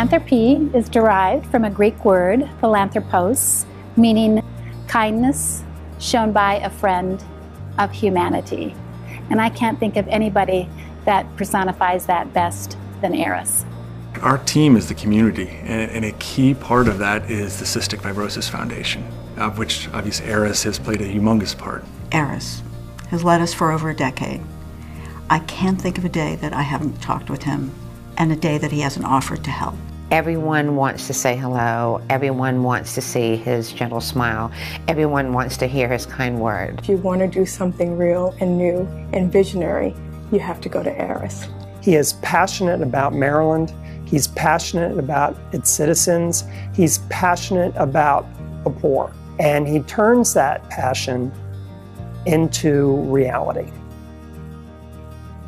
Philanthropy is derived from a Greek word, philanthropos, meaning kindness shown by a friend of humanity. And I can't think of anybody that personifies that best than Aris. Our team is the community, and a key part of that is the Cystic Fibrosis Foundation, of which obviously Aris has played a humongous part. Aris has led us for over a decade. I can't think of a day that I haven't talked with him and a day that he hasn't offered to help. Everyone wants to say hello. Everyone wants to see his gentle smile. Everyone wants to hear his kind word. If you want to do something real and new and visionary, you have to go to Aris. He is passionate about Maryland. He's passionate about its citizens. He's passionate about the poor. And he turns that passion into reality.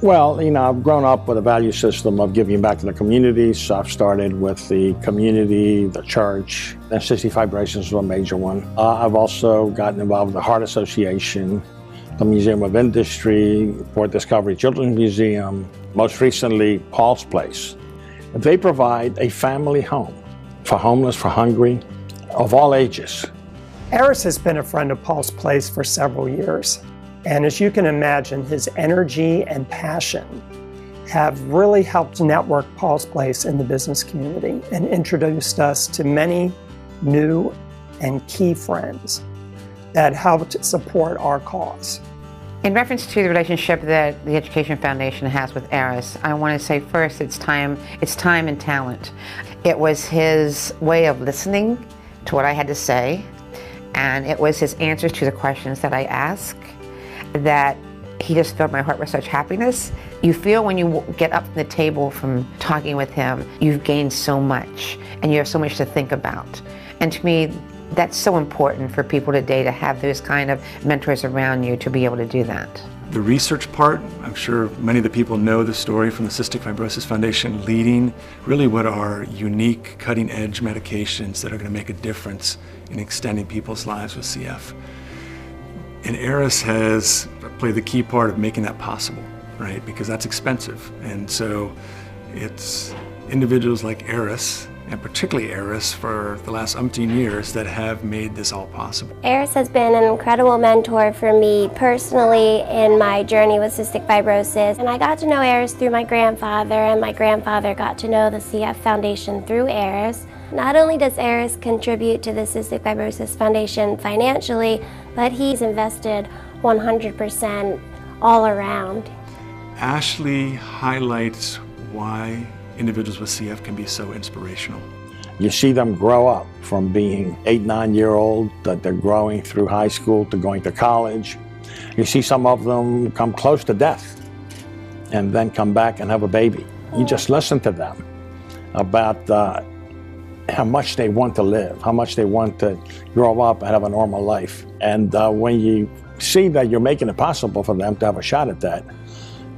Well, I've grown up with a value system of giving back to the community. So I've started with the community, the church, and cystic fibrosis was a major one. I've also gotten involved with the Heart Association, the Museum of Industry, Port Discovery Children's Museum, most recently, Paul's Place. They provide a family home for homeless, for hungry, of all ages. Aris has been a friend of Paul's Place for several years. And as you can imagine, his energy and passion have really helped network Paul's Place in the business community and introduced us to many new and key friends that helped support our cause. In reference to the relationship that the Education Foundation has with Aris, I want to say first it's time and talent. It was his way of listening to what I had to say, and it was his answers to the questions that I asked that he just filled my heart with such happiness. You feel when you get up from the table from talking with him, you've gained so much and you have so much to think about. And to me, that's so important for people today to have those kind of mentors around you to be able to do that. The research part, I'm sure many of the people know the story from the Cystic Fibrosis Foundation, leading really what are unique, cutting-edge medications that are going to make a difference in extending people's lives with CF. And Aris has played the key part of making that possible, right? Because that's expensive. And so it's individuals like Aris, and particularly Aris for the last umpteen years, that have made this all possible. Aris has been an incredible mentor for me personally in my journey with cystic fibrosis. And I got to know Aris through my grandfather, and my grandfather got to know the CF Foundation through Aris. Not only does Aris contribute to the Cystic Fibrosis Foundation financially, but he's invested 100% all around. Ashley highlights why individuals with CF can be so inspirational. You see them grow up from being 8, 9-year-old, that they're growing through high school to going to college. You see some of them come close to death and then come back and have a baby. You just listen to them about how much they want to live, how much they want to grow up and have a normal life. And when you see that you're making it possible for them to have a shot at that,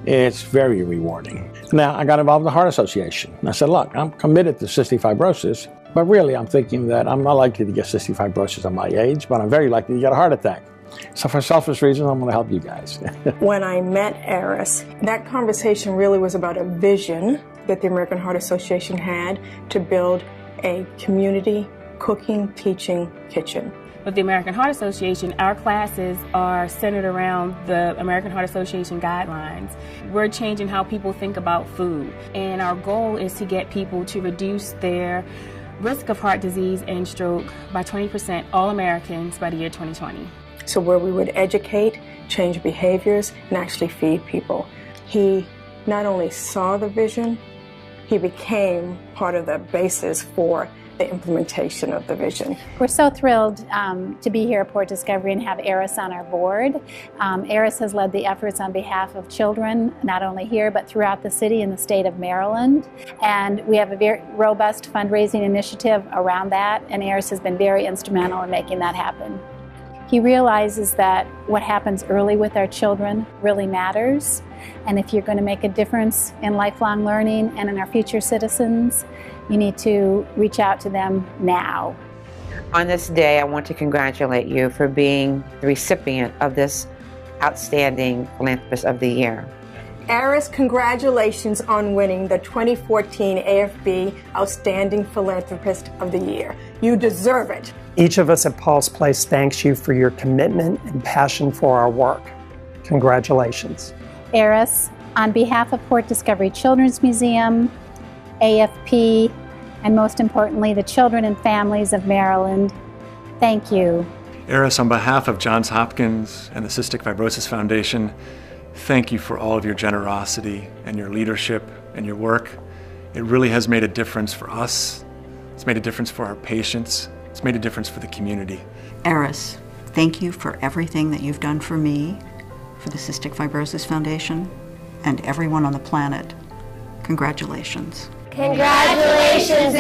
it's very rewarding. Now, I got involved with the Heart Association. And I said, look, I'm committed to cystic fibrosis, but really I'm thinking that I'm not likely to get cystic fibrosis at my age, but I'm very likely to get a heart attack. So for selfish reasons, I'm going to help you guys. When I met Aris, that conversation really was about a vision that the American Heart Association had to build a community cooking, teaching kitchen. With the American Heart Association, our classes are centered around the American Heart Association guidelines. We're changing how people think about food, and our goal is to get people to reduce their risk of heart disease and stroke by 20%, all Americans, by the year 2020. So where we would educate, change behaviors, and actually feed people. He not only saw the vision, he became part of the basis for the implementation of the vision. We're so thrilled to be here at Port Discovery and have Aris on our board. Aris has led the efforts on behalf of children, not only here, but throughout the city and the state of Maryland. And we have a very robust fundraising initiative around that, and Aris has been very instrumental in making that happen. He realizes that what happens early with our children really matters. And if you're going to make a difference in lifelong learning and in our future citizens, you need to reach out to them now. On this day, I want to congratulate you for being the recipient of this Outstanding Philanthropist of the Year. Aris, congratulations on winning the 2014 AFP Outstanding Philanthropist of the Year. You deserve it. Each of us at Paul's Place thanks you for your commitment and passion for our work. Congratulations. Aris, on behalf of Port Discovery Children's Museum, AFP, and most importantly, the children and families of Maryland, thank you. Aris, on behalf of Johns Hopkins and the Cystic Fibrosis Foundation, thank you for all of your generosity and your leadership and your work. It really has made a difference for us. It's made a difference for our patients. It's made a difference for the community. Aris, thank you for everything that you've done for me, for the Cystic Fibrosis Foundation, and everyone on the planet. Congratulations. Congratulations,